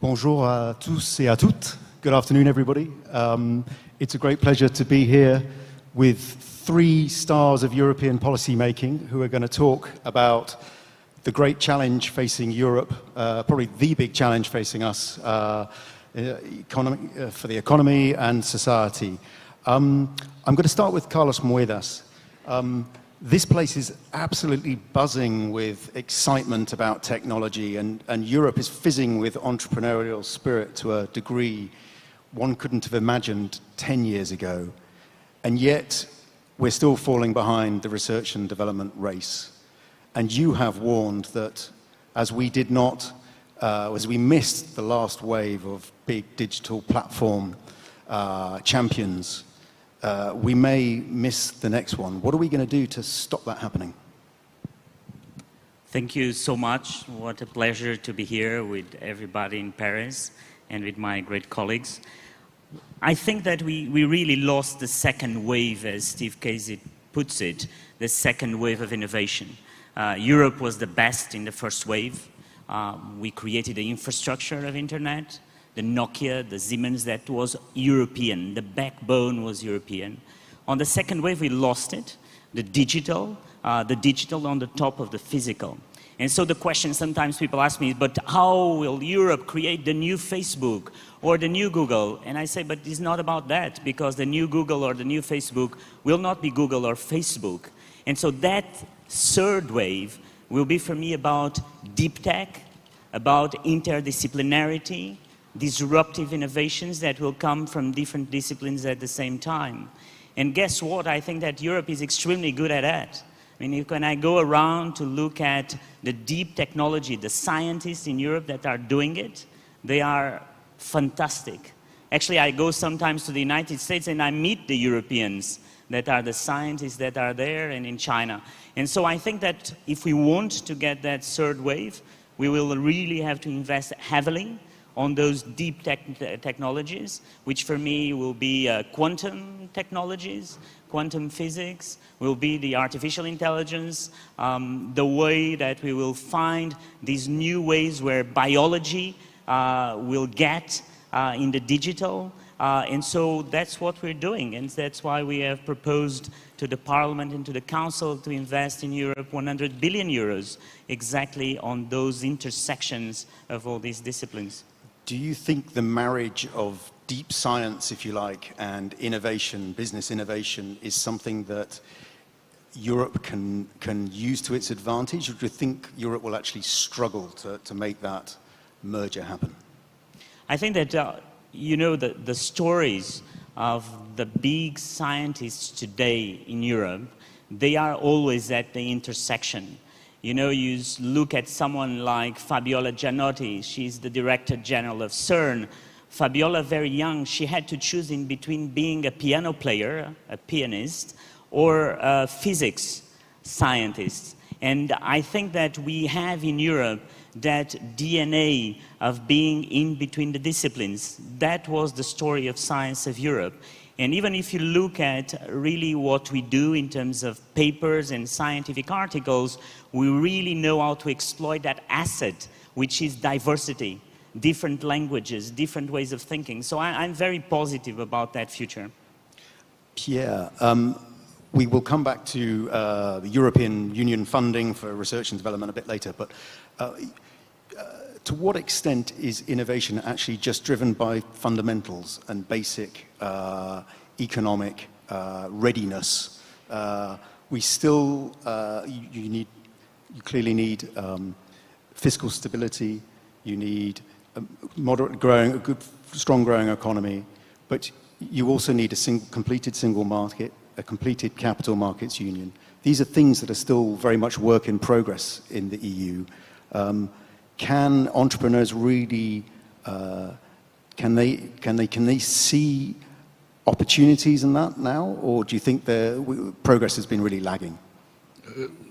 Bonjour à tous et à toutes. Good afternoon, everybody. It's a great pleasure to be here with three stars of European policy making who are going to talk about the great challenge facing Europe, probably the big challenge facing us for the economy and society. I'm going to start with Carlos Moedas. This place is absolutely buzzing with excitement about technology, and Europe is fizzing with entrepreneurial spirit to a degree one couldn't have imagined 10 years ago. And yet, we're still falling behind the research and development race. And you have warned that as we missed the last wave of big digital platform champions, we may miss the next one. What are we going to do to stop that happening? Thank you so much. What a pleasure to be here with everybody in Paris and with my great colleagues. I think that we really lost the second wave, as Steve Casey puts it, the second wave of innovation. Europe was the best in the first wave. We created the infrastructure of internet, the Nokia, the Siemens, that was European. The backbone was European. On the second wave, we lost it, the digital on the top of the physical. And so the question sometimes people ask me, but how will Europe create the new Facebook or the new Google? And I say, but it's not about that, because the new Google or the new Facebook will not be Google or Facebook. And so that third wave will be for me about deep tech, about interdisciplinarity, disruptive innovations that will come from different disciplines at the same time. And guess what? I think that Europe is extremely good at that. I mean, when I go around to look at the deep technology, the scientists in Europe that are doing it, they are fantastic. Actually, I go sometimes to the United States and I meet the Europeans that are the scientists that are there and in China. And so I think that if we want to get that third wave, we will really have to invest heavily on those deep technologies, which for me will be quantum technologies, quantum physics, will be the artificial intelligence, the way that we will find these new ways where biology will get in the digital. And so that's what we're doing, and that's why we have proposed to the Parliament and to the Council to invest in Europe 100 billion euros exactly on those intersections of all these disciplines. Do you think the marriage of deep science, if you like, and innovation, business innovation, is something that Europe can use to its advantage, or do you think Europe will actually struggle to make that merger happen? I think that, you know, the stories of the big scientists today in Europe, they are always at the intersection. You know, you look at someone like Fabiola Gianotti, she's the Director General of CERN. Fabiola, very young, she had to choose in between being a piano player, a pianist, or a physics scientist. And I think that we have in Europe that DNA of being in between the disciplines. That was the story of science of Europe. And even if you look at really what we do in terms of papers and scientific articles, we really know how to exploit that asset, which is diversity, different languages, different ways of thinking. So I'm very positive about that future. Pierre, we will come back to the European Union funding for research and development a bit later, but to what extent is innovation actually just driven by fundamentals and basic economic readiness? We still, you clearly need fiscal stability, you need a moderate growing, a good, strong growing economy, but you also need a completed single market, a completed capital markets union. These are things that are still very much work in progress in the EU. Can entrepreneurs really, can they see opportunities in that now, or do you think the progress has been really lagging?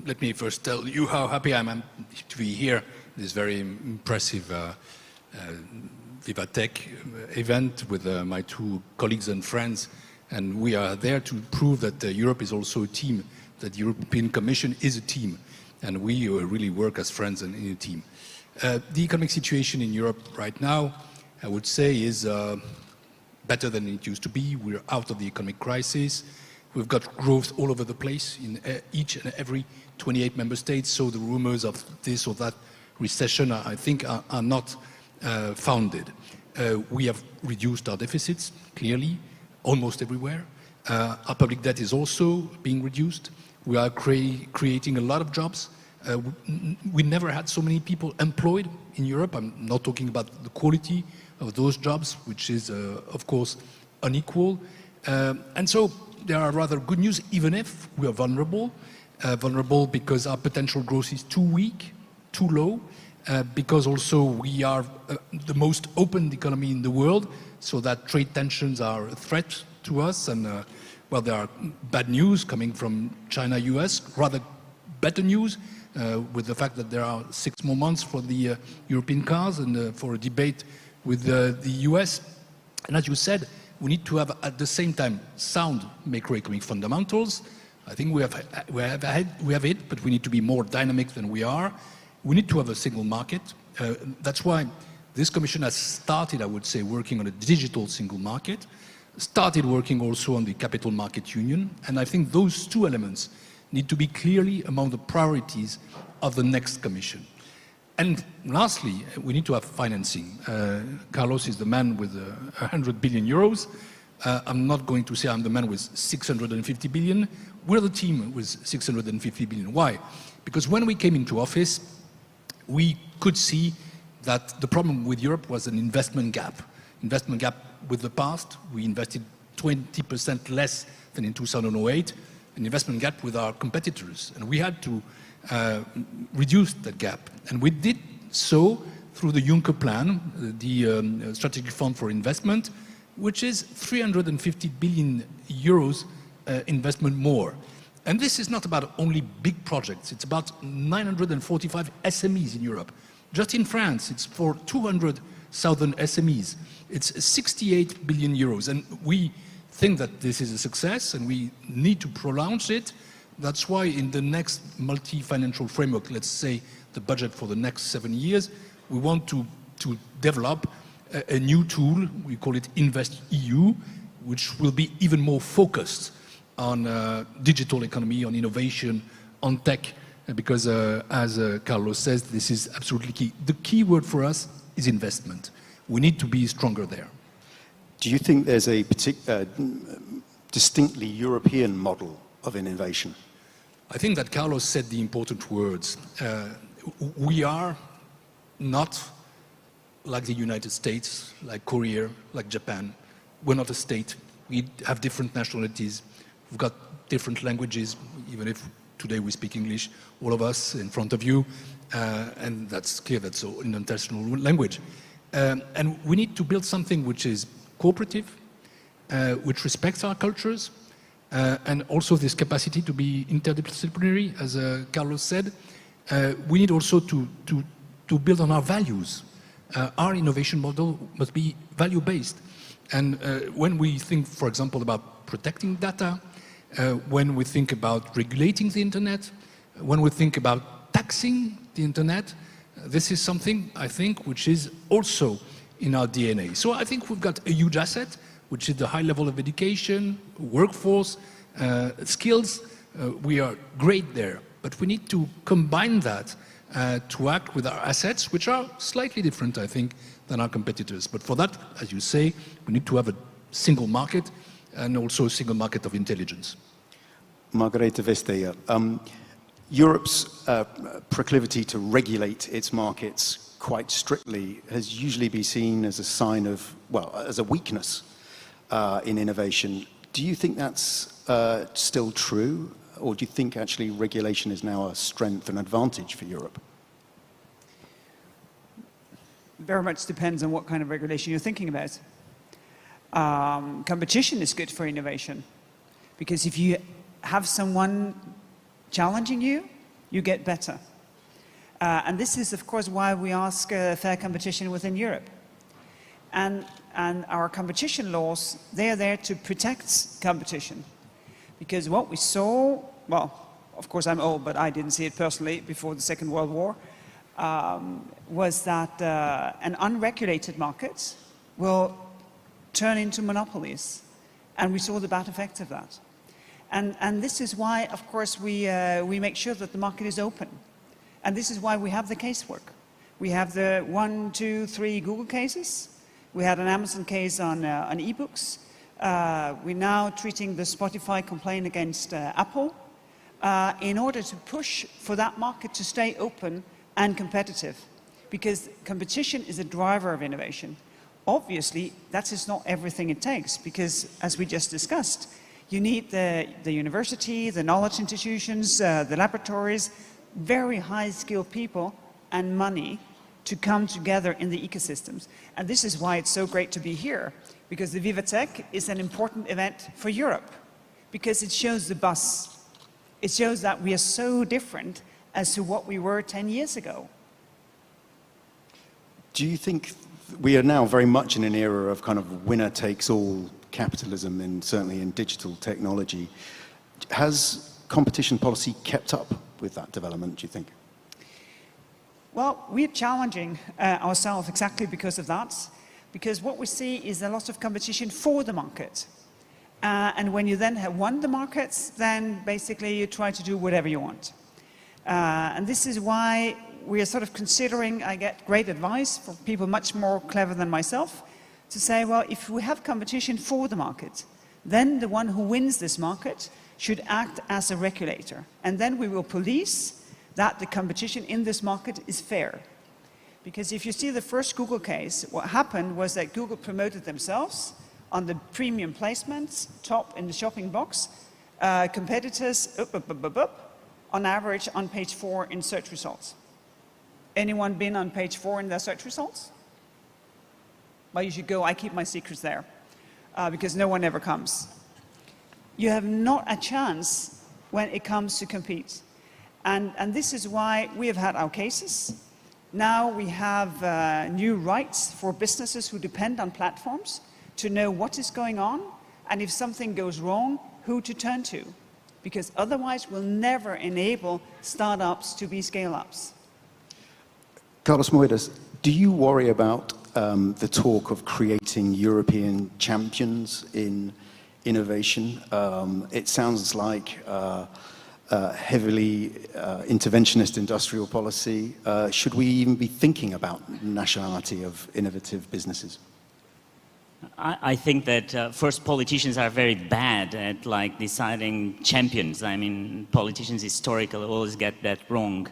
Let me first tell you how happy I am to be here. This very impressive VivaTech event with my two colleagues and friends, and we are there to prove that Europe is also a team, that the European Commission is a team, and we really work as friends and in a team. The economic situation in Europe right now, I would say, is better than it used to be. We're out of the economic crisis. We've got growth all over the place in each and every 28 member states. So the rumors of this or that recession, I think, are not founded. We have reduced our deficits, clearly, almost everywhere. Our public debt is also being reduced. We are creating a lot of jobs. We never had so many people employed in Europe. I'm not talking about the quality of those jobs, which is, of course, unequal. And so there are rather good news, even if we are vulnerable. Vulnerable because our potential growth is too weak, too low, because also we are the most open economy in the world, so that trade tensions are a threat to us. And well, there are bad news coming from China, US, rather better news with the fact that there are 6 more months for the European cars and for a debate with the US. And as you said, we need to have at the same time sound macroeconomic fundamentals. I think we have it, but we need to be more dynamic than we are. We need to have a single market. That's why this Commission has started, I would say, working on a digital single market, started working also on the capital market union, and I think those two elements need to be clearly among the priorities of the next Commission. And lastly, we need to have financing. Carlos is the man with 100 billion euros. I'm not going to say I'm the man with 650 billion. We're the team with 650 billion. Why? Because when we came into office, we could see that the problem with Europe was an investment gap. Investment gap with the past. We invested 20% less than in 2008. An investment gap with our competitors. And we had to reduce that gap. And we did so through the Juncker plan, the Strategic Fund for Investment, which is 350 billion euros investment more. And this is not about only big projects. It's about 945 SMEs in Europe. Just in France, it's for 200,000 SMEs. It's 68 billion euros. And we think that this is a success and we need to prolong it. That's why in the next multi-financial framework, let's say the budget for the next 7 years, we want to develop a new tool, we call it Invest EU, which will be even more focused on digital economy, on innovation, on tech, because as Carlos says, this is absolutely key. The key word for us is investment. We need to be stronger there. Do you think there's a distinctly European model of innovation? I think that Carlos said the important words. We are not like the United States, like Korea, like Japan. We're not a state. We have different nationalities. We've got different languages, even if today we speak English, all of us in front of you. And that's clear, that's an international language. And we need to build something which is cooperative, which respects our cultures, and also this capacity to be interdisciplinary, as Carlos said. We need also to build on our values. Our innovation model must be value-based. And when we think, for example, about protecting data, when we think about regulating the internet, when we think about taxing the internet, this is something, I think, which is also in our DNA. So I think we've got a huge asset, which is the high level of education, workforce, skills. We are great there, but we need to combine that to act with our assets, which are slightly different, I think, than our competitors. But for that, as you say, we need to have a single market and also a single market of intelligence. Margrethe Vestager, Europe's proclivity to regulate its markets quite strictly has usually been seen as a sign of, well, as a weakness in innovation. Do you think that's still true, or do you think actually regulation is now a strength and advantage for Europe? Very much depends on what kind of regulation you're thinking about. Competition is good for innovation, because if you have someone challenging you, you get better. And this is, of course, why we ask fair competition within Europe. And our competition laws, they are there to protect competition. Because what we saw, well, of course I'm old, but I didn't see it personally before the Second World War. was that an unregulated market will turn into monopolies. And we saw the bad effects of that. And this is why, of course, we make sure that the market is open. And this is why we have the casework. We have the 1, 2, 3 Google cases. We had an Amazon case on ebooks. We're now treating the Spotify complaint against Apple in order to push for that market to stay open and competitive. Because competition is a driver of innovation. Obviously, that is not everything it takes, because as we just discussed, you need the university, the knowledge institutions, the laboratories, very high-skilled people and money to come together in the ecosystems. And this is why it's so great to be here, because the VivaTech is an important event for Europe, because it shows the bus. It shows that we are so different as to what we were 10 years ago. Do you think we are now very much in an era of kind of winner-takes-all capitalism, and certainly in digital technology? Has competition policy kept up with that development, do you think? Well, we're challenging ourselves exactly because of that, because what we see is a lot of competition for the market. And when you then have won the markets, then basically you try to do whatever you want. And this is why we are sort of considering, I get great advice from people much more clever than myself, to say, well, if we have competition for the market, then the one who wins this market should act as a regulator. And then we will police that the competition in this market is fair. Because if you see the first Google case, what happened was that Google promoted themselves on the premium placements, top in the shopping box, competitors on average on page 4 in search results. Anyone been on page 4 in their search results? Well, you should go. I keep my secrets there because no one ever comes. You have not a chance when it comes to compete. And this is why we have had our cases. Now we have new rights for businesses who depend on platforms to know what is going on, and if something goes wrong, who to turn to. Because otherwise we'll never enable startups to be scale-ups. Carlos Moedas, do you worry about the talk of creating European champions in innovation? It sounds like heavily interventionist industrial policy. Should we even be thinking about nationality of innovative businesses? I think that first, politicians are very bad at deciding champions. I mean, politicians historically always get that wrong.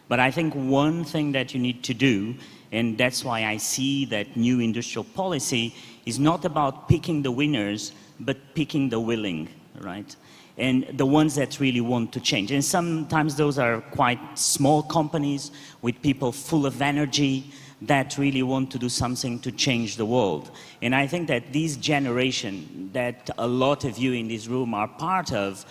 But I think one thing that you need to do, and that's why I see that new industrial policy is not about picking the winners, but picking the willing, right? And the ones that really want to change. And sometimes those are quite small companies with people full of energy that really want to do something to change the world. And I think that this generation that a lot of you in this room are part of,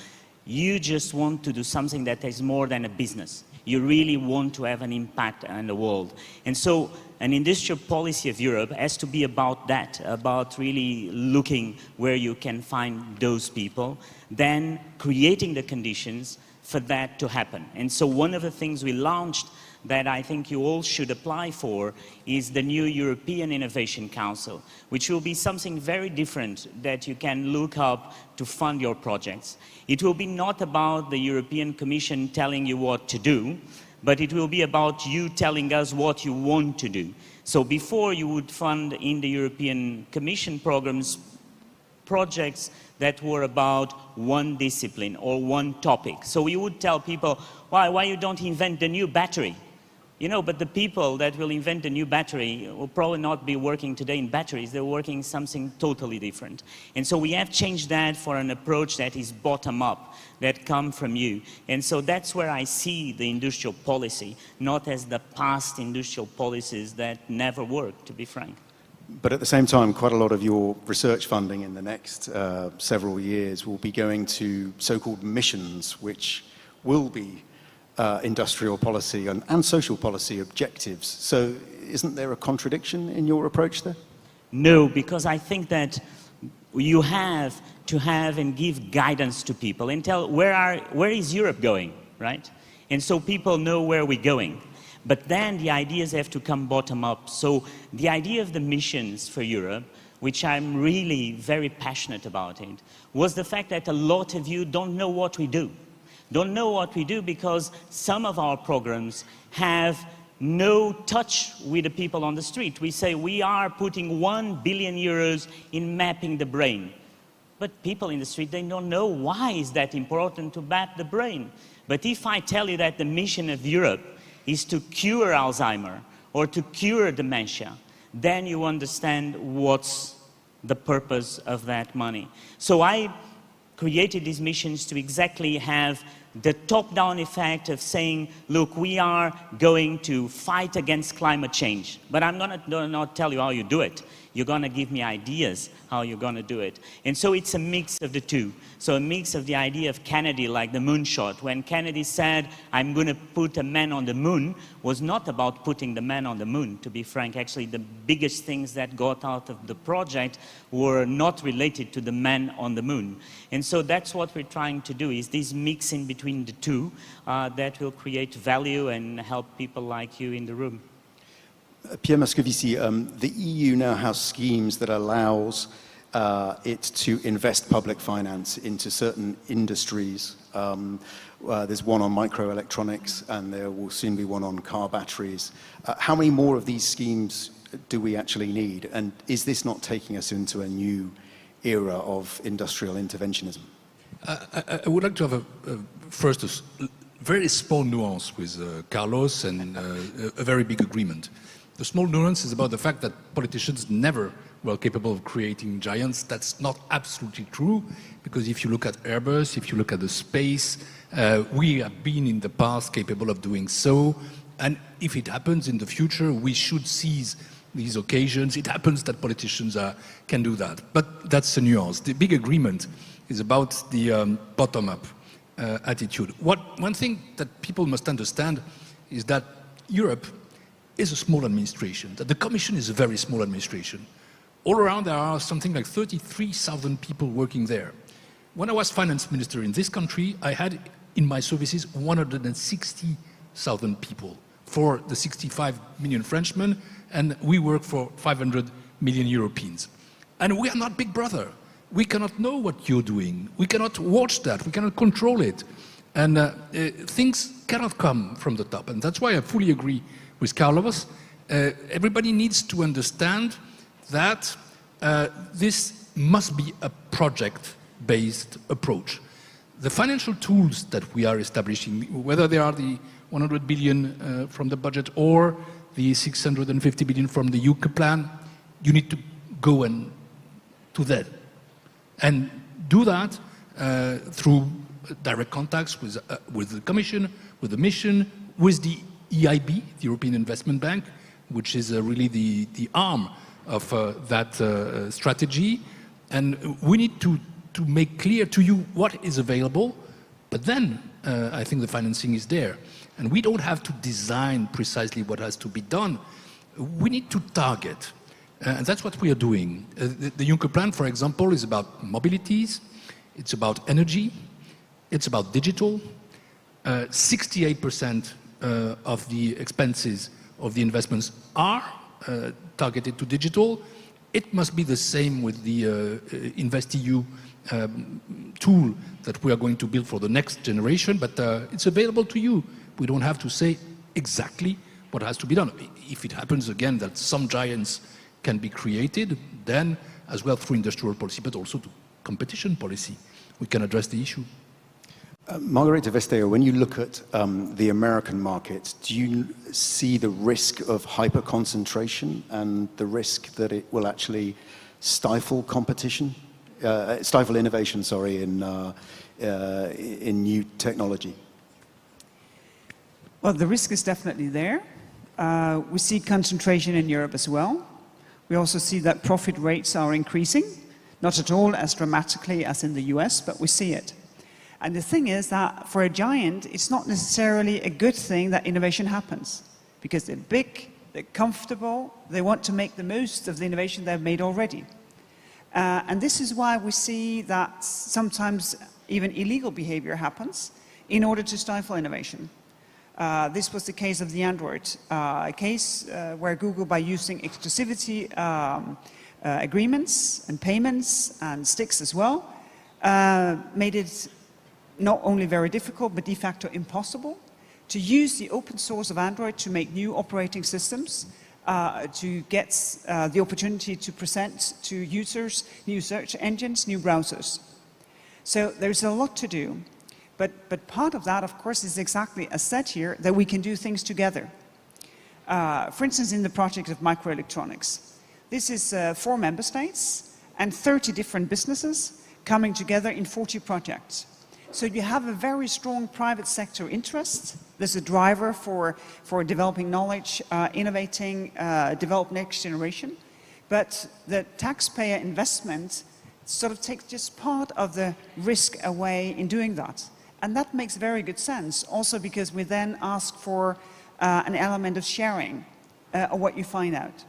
you just want to do something that is more than a business. You really want to have an impact on the world. And so an industrial policy of Europe has to be about that, about really looking where you can find those people, then creating the conditions for that to happen. And so one of the things we launched that I think you all should apply for is the new European Innovation Council, which will be something very different that you can look up to fund your projects. It will be not about the European Commission telling you what to do, but it will be about you telling us what you want to do. So before you would fund in the European Commission programs projects that were about one discipline or one topic. So you would tell people, why you don't invent the new battery? You know, but the people that will invent the new battery will probably not be working today in batteries. They're working something totally different. And so we have changed that for an approach that is bottom-up, that come from you. And so that's where I see the industrial policy, not as the past industrial policies that never worked, to be frank. But at the same time, quite a lot of your research funding in the next several years will be going to so-called missions, which will be industrial policy and social policy objectives. So isn't there a contradiction in your approach there? No, because I think that you have to have and give guidance to people and tell where is Europe going, right? And so people know where we're going. But then the ideas have to come bottom up. So the idea of the missions for Europe, which I'm really very passionate about it, was the fact that a lot of you don't know what we do. Don't know what we do because some of our programs have no touch with the people on the street. We say we are putting 1 billion euros in mapping the brain. But people in the street, they don't know why is that important to map the brain. But if I tell you that the mission of Europe is to cure Alzheimer or to cure dementia, then you understand what's the purpose of that money. So I created these missions to exactly have the top-down effect of saying, look, we are going to fight against climate change, but I'm going to not tell you how you do it. You're going to give me ideas how you're going to do it. And so it's a mix of the two. So a mix of the idea of Kennedy, like the moonshot. When Kennedy said, I'm going to put a man on the moon, was not about putting the man on the moon, to be frank. Actually, the biggest things that got out of the project were not related to the man on the moon. And so that's what we're trying to do, is this mix in between the two that will create value and help people like you in the room. Pierre Moscovici, the EU now has schemes that allows it to invest public finance into certain industries. There's one on microelectronics, and there will soon be one on car batteries. How many more of these schemes do we actually need? And is this not taking us into a new era of industrial interventionism? I would like to have first a very small nuance with Carlos and a very big agreement. The small nuance is about the fact that politicians never were capable of creating giants. That's not absolutely true, because if you look at Airbus, if you look at the space, we have been in the past capable of doing so. And if it happens in the future, we should seize these occasions. It happens that politicians can do that. But that's a nuance. The big agreement is about the bottom-up attitude. One thing that people must understand is that Europe is a small administration, that the Commission is a very small administration. All around there are something like 33,000 people working there. When I was finance minister in this country, I had in my services 160,000 people for the 65 million Frenchmen, and we work for 500 million Europeans. And we are not Big Brother. We cannot know what you're doing. We cannot watch that. We cannot control it. And things cannot come from the top. And that's why I fully agree with Carlos. Everybody needs to understand that this must be a project-based approach. The financial tools that we are establishing, whether they are the 100 billion from the budget or the 650 billion from the UK plan, you need to go and to that. And do that through direct contacts with the Commission, with the mission, with the EIB, the European Investment Bank, which is really the arm of that strategy. And we need to make clear to you what is available, but then I think the financing is there. And we don't have to design precisely what has to be done. We need to target. And that's what we are doing. The Juncker Plan, for example, is about mobilities, it's about energy, it's about digital. 68% of the expenses of the investments are targeted to digital. It must be the same with the InvestEU tool that we are going to build for the next generation, but it's available to you. We don't have to say exactly what has to be done. If it happens again that some giants can be created, then as well through industrial policy, but also to competition policy, we can address the issue. Margrethe Vestager, when you look at the American market, do you see the risk of hyper-concentration and the risk that it will actually stifle competition, stifle innovation, sorry, in new technology? Well, the risk is definitely there. We see concentration in Europe as well. We also see that profit rates are increasing, not at all as dramatically as in the US, but we see it. And the thing is that for a giant, it's not necessarily a good thing that innovation happens, because they're big, they're comfortable, they want to make the most of the innovation they've made already. And this is why we see that sometimes even illegal behavior happens in order to stifle innovation. This was the case of the Android case where Google, by using exclusivity agreements and payments and sticks as well, made it not only very difficult but de facto impossible to use the open source of Android to make new operating systems, to get the opportunity to present to users new search engines, new browsers. So there's a lot to do. But part of that, of course, is exactly as said here, that we can do things together. For instance, in the project of microelectronics. This is 4 member states and 30 different businesses coming together in 40 projects. So you have a very strong private sector interest. There's a driver for developing knowledge, innovating, develop next generation. But the taxpayer investment sort of takes just part of the risk away in doing that. And that makes very good sense, also because we then ask for an element of sharing of what you find out.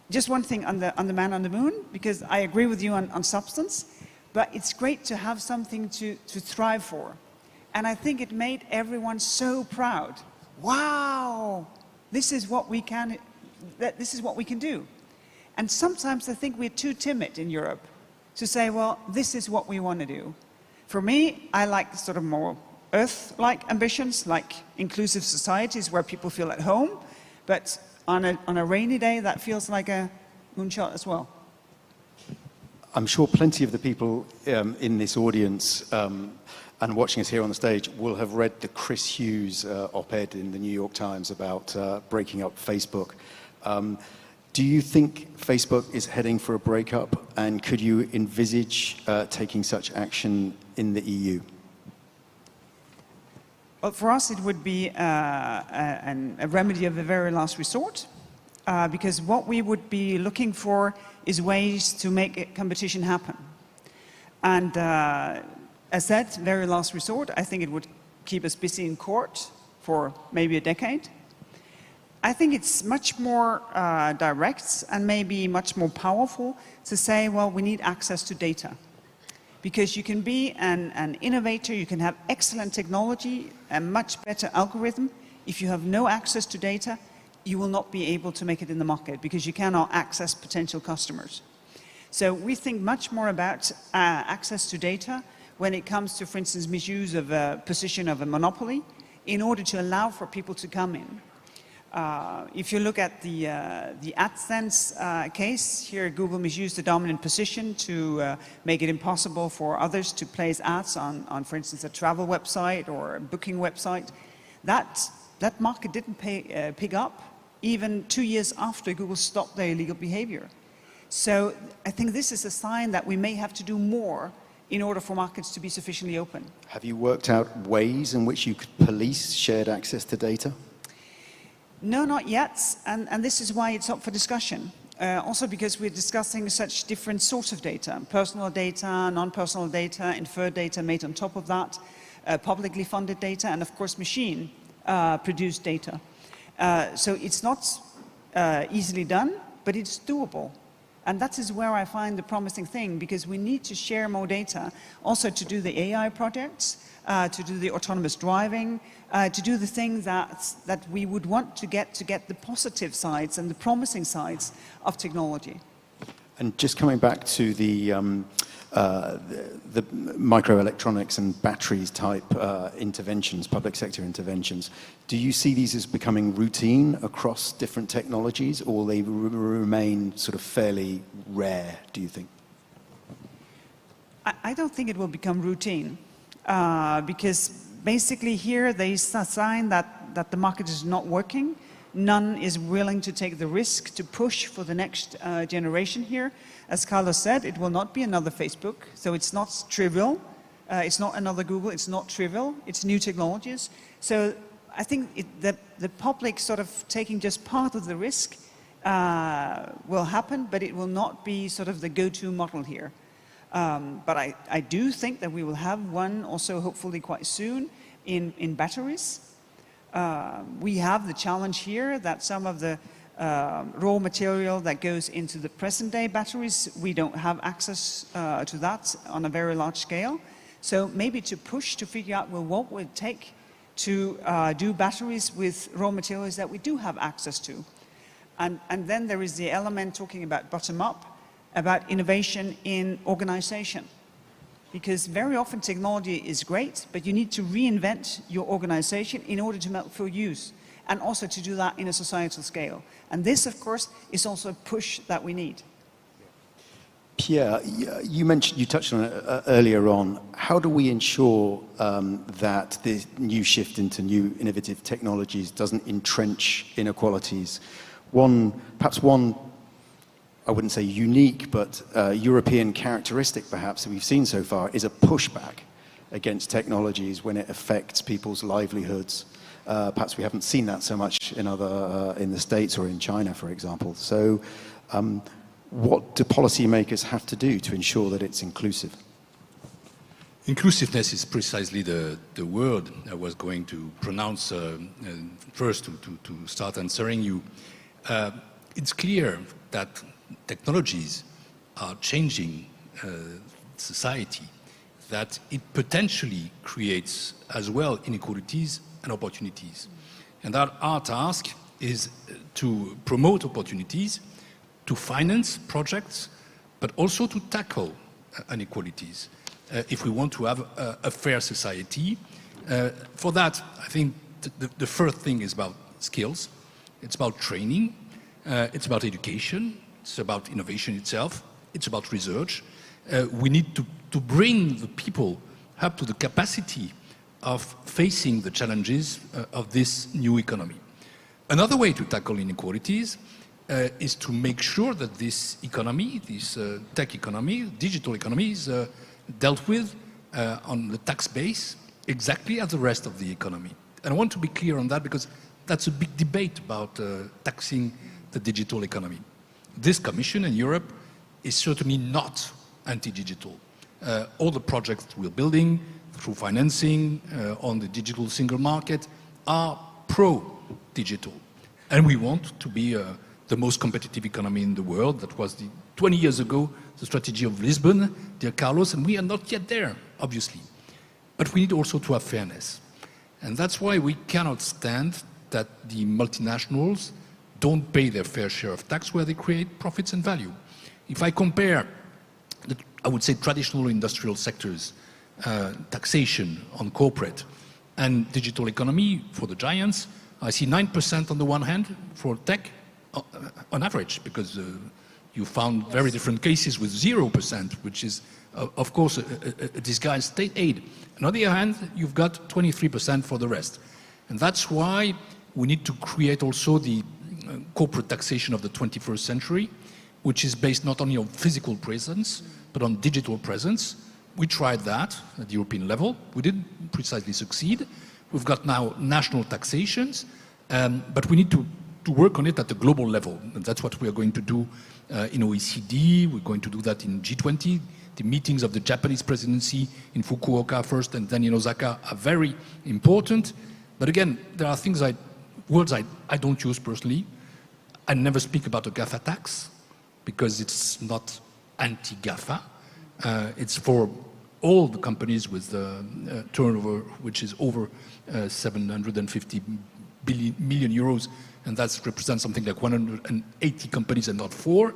Just one thing on the man on the moon, because I agree with you on substance, but it's great to have something to thrive for. And I think it made everyone so proud. Wow, this is what we can do. And sometimes I think we're too timid in Europe to say, well, this is what we want to do. For me, I like sort of more Earth-like ambitions, like inclusive societies where people feel at home, but on a rainy day, that feels like a moonshot as well. I'm sure plenty of the people in this audience and watching us here on the stage will have read the Chris Hughes op-ed in the New York Times about breaking up Facebook. Do you think Facebook is heading for a breakup, and could you envisage taking such action in the EU? Well, for us, it would be a remedy of the very last resort, because what we would be looking for is ways to make competition happen. And as said, very last resort, I think it would keep us busy in court for maybe a decade. I think it's much more direct and maybe much more powerful to say, well, we need access to data. Because you can be an innovator, you can have excellent technology, a much better algorithm. If you have no access to data, you will not be able to make it in the market because you cannot access potential customers. So we think much more about access to data when it comes to, for instance, misuse of a position of a monopoly in order to allow for people to come in. If you look at the AdSense case, here Google misused the dominant position to make it impossible for others to place ads on, for instance, a travel website or a booking website. That market didn't pick up even 2 years after Google stopped their illegal behavior. So I think this is a sign that we may have to do more in order for markets to be sufficiently open. Have you worked out ways in which you could police shared access to data? No, not yet, and this is why it's up for discussion. Also because we're discussing such different sorts of data, personal data, non-personal data, inferred data made on top of that, publicly funded data, and of course machine produced data. So it's not easily done, but it's doable. And that is where I find the promising thing, because we need to share more data, also to do the AI projects, to do the autonomous driving, to do the things that we would want to get the positive sides and the promising sides of technology. And just coming back to the microelectronics and batteries type interventions, public sector interventions, do you see these as becoming routine across different technologies, or will they remain sort of fairly rare, do you think? I don't think it will become routine, because basically here there is a sign that the market is not working. None is willing to take the risk to push for the next generation here. As Carlos said, it will not be another Facebook, so it's not trivial. It's not another Google, it's not trivial. It's new technologies. So I think the public sort of taking just part of the risk will happen, but it will not be sort of the go-to model here. But I do think that we will have one also hopefully quite soon in batteries. We have the challenge here that some of the raw material that goes into the present-day batteries, we don't have access to that on a very large scale. So maybe to push to figure out, well, what would it take to do batteries with raw materials that we do have access to. And then there is the element talking about bottom-up, about innovation in organization. Because very often technology is great, but you need to reinvent your organization in order to make full use, and also to do that in a societal scale. And this, of course, is also a push that we need. Pierre, you touched on it earlier on. How do we ensure that the new shift into new innovative technologies doesn't entrench inequalities? Perhaps one, I wouldn't say unique, but European characteristic perhaps that we've seen so far is a pushback against technologies when it affects people's livelihoods. Perhaps we haven't seen that so much in the States or in China, for example. So what do policymakers have to do to ensure that it's inclusive? Inclusiveness is precisely the word I was going to pronounce first to start answering you. It's clear that technologies are changing society, that it potentially creates as well inequalities and opportunities. And that our task is to promote opportunities, to finance projects, but also to tackle inequalities if we want to have a fair society. For that, I think the first thing is about skills, it's about training, it's about education, it's about innovation itself, it's about research. We need to bring the people up to the capacity of facing the challenges of this new economy. Another way to tackle inequalities is to make sure that this economy, this tech economy, digital economy is dealt with on the tax base exactly as the rest of the economy. And I want to be clear on that because that's a big debate about taxing the digital economy. This Commission in Europe is certainly not anti-digital. All the projects we're building through financing on the digital single market are pro-digital. And we want to be the most competitive economy in the world. That was 20 years ago, the strategy of Lisbon, dear Carlos, and we are not yet there, obviously. But we need also to have fairness. And that's why we cannot stand that the multinationals don't pay their fair share of tax where they create profits and value. If I compare, I would say, traditional industrial sectors, taxation on corporate, and digital economy for the giants, I see 9% on the one hand for tech on average, because you found very different cases with 0%, which is, of course, a disguised state aid. On the other hand, you've got 23% for the rest. And that's why we need to create also the corporate taxation of the 21st century, which is based not only on physical presence, but on digital presence. We tried that at the European level. We didn't precisely succeed. We've got now national taxations, but we need to work on it at the global level. And that's what we are going to do in OECD. We're going to do that in G20. The meetings of the Japanese presidency in Fukuoka first and then in Osaka are very important. But again, there are things words I don't use personally. I never speak about a GAFA tax because it's not anti-GAFA. It's for all the companies with turnover which is over 750 million euros, and that represents something like 180 companies and not 4.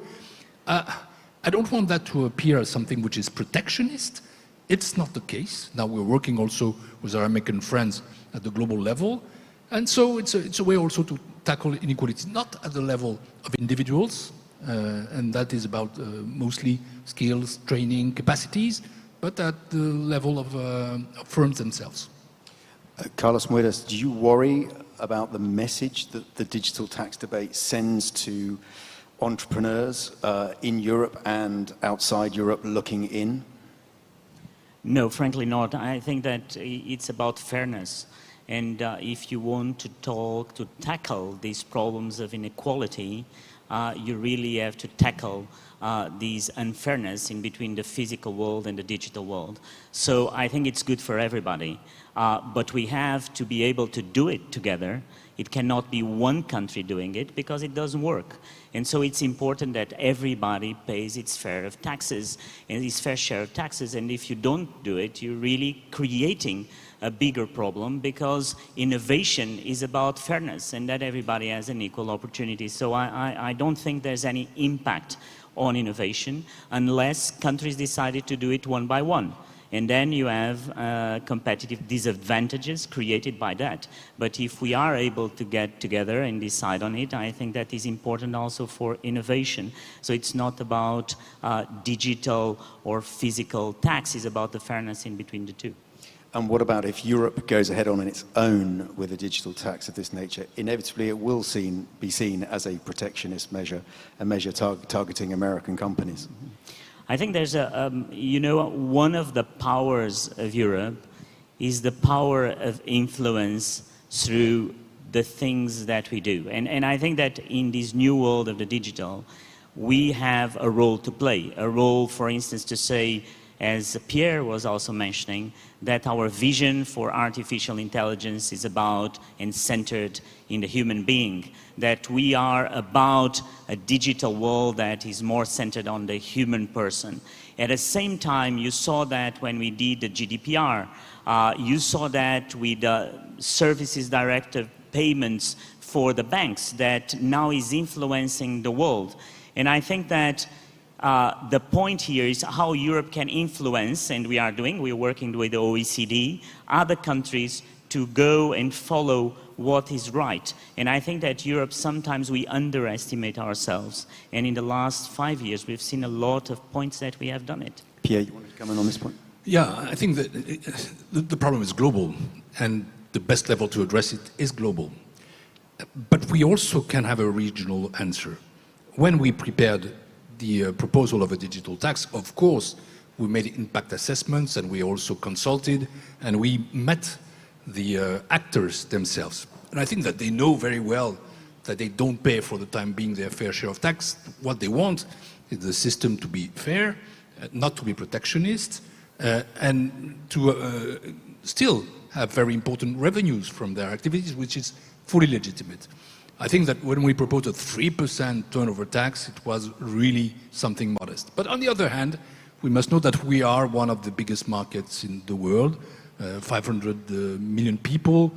I don't want that to appear as something which is protectionist. It's not the case. Now we're working also with our American friends at the global level, and so it's a way also to tackle inequality, not at the level of individuals, and that is about mostly skills, training, capacities, but at the level of firms themselves. Carlos Moedas, do you worry about the message that the digital tax debate sends to entrepreneurs in Europe and outside Europe looking in? No, frankly not. I think that it's about fairness. And if you want to tackle these problems of inequality, you really have to tackle these unfairness in between the physical world and the digital world. So I think it's good for everybody. But we have to be able to do it together. It cannot be one country doing it because it doesn't work. And so it's important that everybody pays its fair of taxes and its fair share of taxes. And if you don't do it, you're really creating a bigger problem, because innovation is about fairness and that everybody has an equal opportunity. So I don't think there's any impact on innovation unless countries decided to do it one by one. And then you have competitive disadvantages created by that. But if we are able to get together and decide on it, I think that is important also for innovation. So it's not about digital or physical tax, it's about the fairness in between the two. And what about if Europe goes ahead on its own with a digital tax of this nature? Inevitably, it will be seen as a protectionist measure, a measure targeting American companies. I think there's you know, one of the powers of Europe is the power of influence through the things that we do. And I think that in this new world of the digital, we have a role to play. A role, for instance, to say, as Pierre was also mentioning, that our vision for artificial intelligence is about and centered in the human being, that we are about a digital world that is more centered on the human person. At the same time, you saw that when we did the GDPR, you saw that with the services directive payments for the banks that now is influencing the world. And I think that the point here is how Europe can influence, and we're working with the OECD, other countries to go and follow what is right. And I think that Europe, sometimes we underestimate ourselves. And in the last 5 years, we've seen a lot of points that we have done it. Pierre, you want to come in on this point? Yeah, I think that the problem is global, and the best level to address it is global. But we also can have a regional answer. When we prepared the proposal of a digital tax, of course, we made impact assessments, and we also consulted, and we met the actors themselves. And I think that they know very well that they don't pay for the time being their fair share of tax. What they want is the system to be fair, not to be protectionist, and to still have very important revenues from their activities, which is fully legitimate. I think that when we proposed a 3% turnover tax, it was really something modest. But on the other hand, we must know that we are one of the biggest markets in the world, 500 million people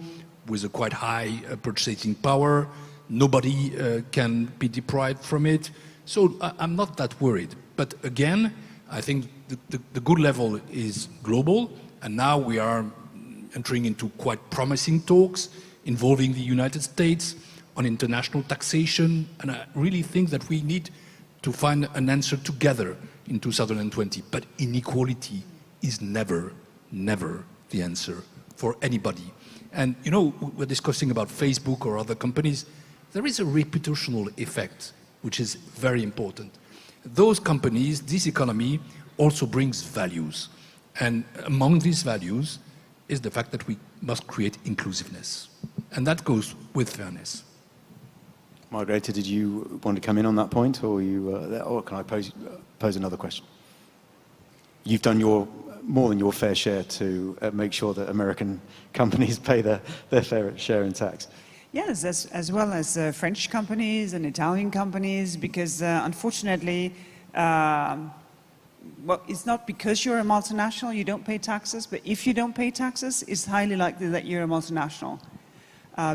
with a quite high purchasing power. Nobody can be deprived from it. So I'm not that worried. But again, I think the good level is global, and now we are entering into quite promising talks involving the United States on international taxation, and I really think that we need to find an answer together in 2020. But inequality is never, never the answer for anybody. And you know, we're discussing about Facebook or other companies. There is a reputational effect, which is very important. Those companies, this economy, also brings values. And among these values is the fact that we must create inclusiveness. And that goes with fairness. Margrethe, did you want to come in on that point, or or can I pose another question? You've done more than your fair share to make sure that American companies pay their fair share in tax. Yes, as well as French companies and Italian companies, because unfortunately, well, it's not because you're a multinational you don't pay taxes, but if you don't pay taxes, it's highly likely that you're a multinational.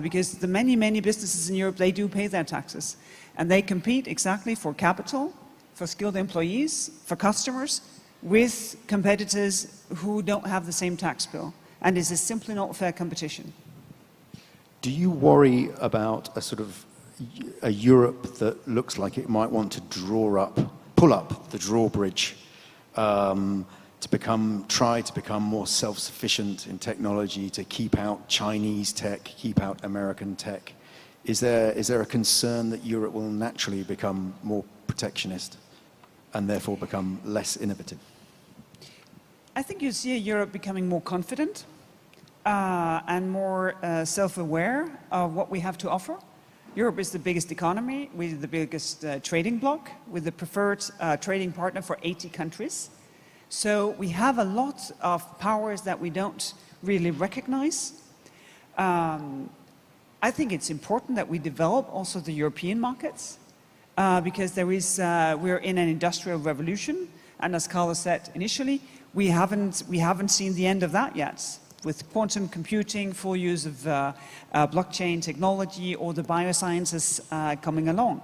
Because the many businesses in Europe, they do pay their taxes. And they compete exactly for capital, for skilled employees, for customers, with competitors who don't have the same tax bill. And this is simply not fair competition. Do you worry about a sort of a Europe that looks like it might want to pull up the drawbridge to try to become more self-sufficient in technology, to keep out Chinese tech, keep out American tech? Is there a concern that Europe will naturally become more protectionist and therefore become less innovative? I think you see Europe becoming more confident and more self-aware of what we have to offer. Europe is the biggest economy, we're the biggest trading bloc, we're the preferred trading partner for 80 countries. So we have a lot of powers that we don't really recognize. I think it's important that we develop also the European markets because we're in an industrial revolution, and as Carlos said initially, we haven't seen the end of that yet. With quantum computing, full use of blockchain technology, or the biosciences coming along.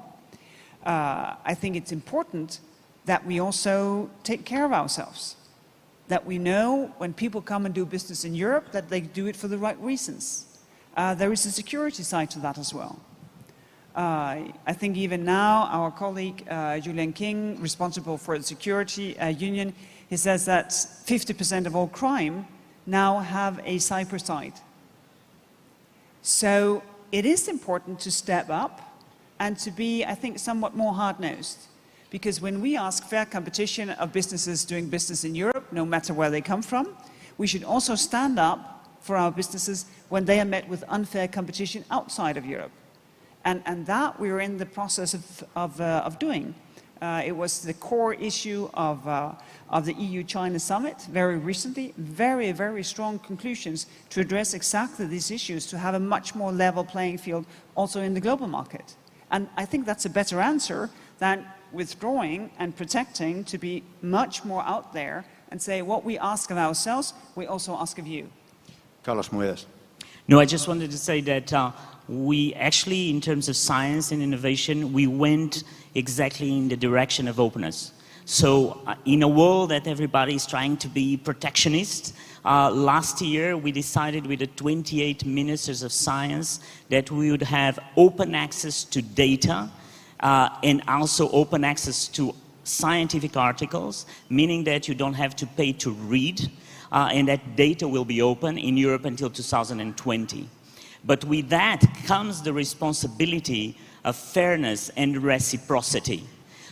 I think it's important that we also take care of ourselves. That we know when people come and do business in Europe that they do it for the right reasons. There is a security side to that as well. I think even now our colleague Julian King, responsible for the security union, he says that 50% of all crime now have a cyber side. So it is important to step up and to be, I think, somewhat more hard-nosed. Because when we ask fair competition of businesses doing business in Europe, no matter where they come from, we should also stand up for our businesses when they are met with unfair competition outside of Europe. And that we are in the process of doing. It was the core issue of the EU-China summit very recently. Very, very strong conclusions to address exactly these issues, to have a much more level playing field also in the global market. And I think that's a better answer than withdrawing and protecting, to be much more out there and say what we ask of ourselves, we also ask of you. Carlos Moedas. No, I just wanted to say that we actually, in terms of science and innovation, we went exactly in the direction of openness. So in a world that everybody is trying to be protectionist, last year we decided with the 28 ministers of science that we would have open access to data and also open access to scientific articles, meaning that you don't have to pay to read, and that data will be open in Europe until 2020. But with that comes the responsibility of fairness and reciprocity.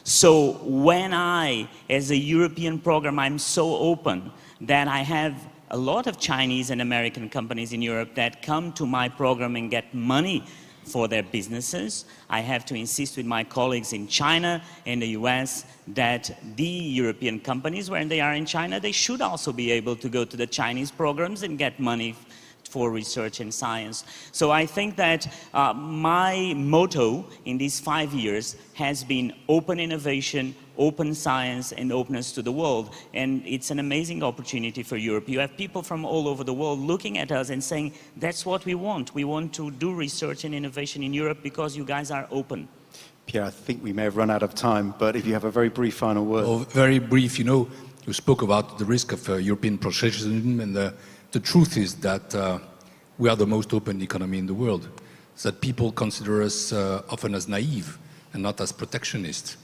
So when I, as a European program, I'm so open that I have a lot of Chinese and American companies in Europe that come to my program and get money for their businesses, I have to insist with my colleagues in China and the US that the European companies, when they are in China, they should also be able to go to the Chinese programs and get money for research and science. So I think that my motto in these 5 years has been open innovation, open science, and openness to the world. And it's an amazing opportunity for Europe. You have people from all over the world looking at us and saying, that's what we want. We want to do research and innovation in Europe because you guys are open. Pierre, I think we may have run out of time, but if you have a very brief final word. Oh, very brief. You know, you spoke about the risk of European protectionism, and the truth is that we are the most open economy in the world. That people consider us often as naive and not as protectionists.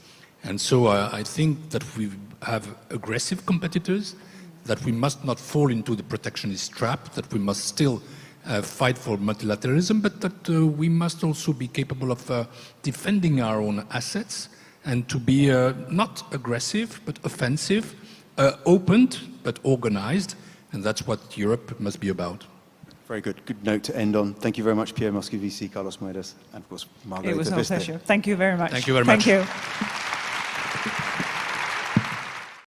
And so I think that we have aggressive competitors, that we must not fall into the protectionist trap, that we must still fight for multilateralism, but that we must also be capable of defending our own assets and to be not aggressive, but offensive, open, but organized. And that's what Europe must be about. Very good. Good note to end on. Thank you very much, Pierre Moscovici, Carlos Moedas, and of course, Margrethe. It was my pleasure. Thank you very much. Thank you very much. Thank you.